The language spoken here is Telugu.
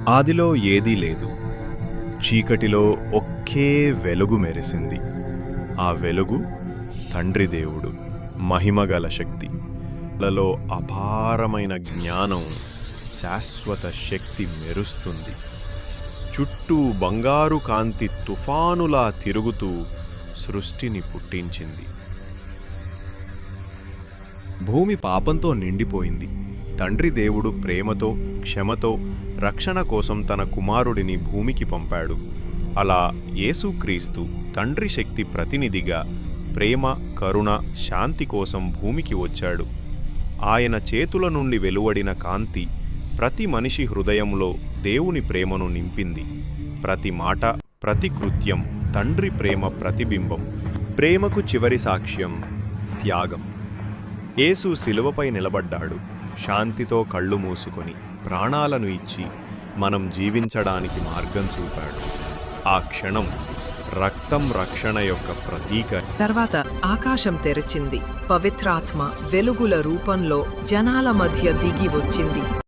ఆదిలో ఏదీ లేదు. చీకటిలో ఒకే వెలుగు మెరిసింది. ఆ వెలుగు తండ్రి దేవుడు, మహిమగల శక్తి. లలో అపారమైన జ్ఞానం, శాశ్వత శక్తి మెరుస్తుంది. చుట్టూ బంగారు కాంతి తుఫానులా తిరుగుతూ సృష్టిని పుట్టించింది. భూమి పాపంతో నిండిపోయింది. తండ్రి దేవుడు ప్రేమతో, క్షమతో రక్షణ కోసం తన కుమారుడిని భూమికి పంపాడు. అలా యేసుక్రీస్తు తండ్రి శక్తి ప్రతినిధిగా ప్రేమ, కరుణ, శాంతి కోసం భూమికి వచ్చాడు. ఆయన చేతుల నుండి వెలువడిన కాంతి ప్రతి మనిషి హృదయంలో దేవుని ప్రేమను నింపింది. ప్రతి మాట, ప్రతి కృత్యం తండ్రి ప్రేమ ప్రతిబింబం. ప్రేమకు చివరి సాక్ష్యం త్యాగం. యేసు శిలువపై నిలబడ్డాడు. శాంతితో కళ్ళు మూసుకొని ప్రాణాలను ఇచ్చి మనం జీవించడానికి మార్గం చూపాడు. ఆ క్షణం రక్తం రక్షణ యొక్క ప్రతీక. తర్వాత ఆకాశం తెరిచింది. పవిత్రాత్మ వెలుగుల రూపంలో జనాల మధ్య దిగి వచ్చింది.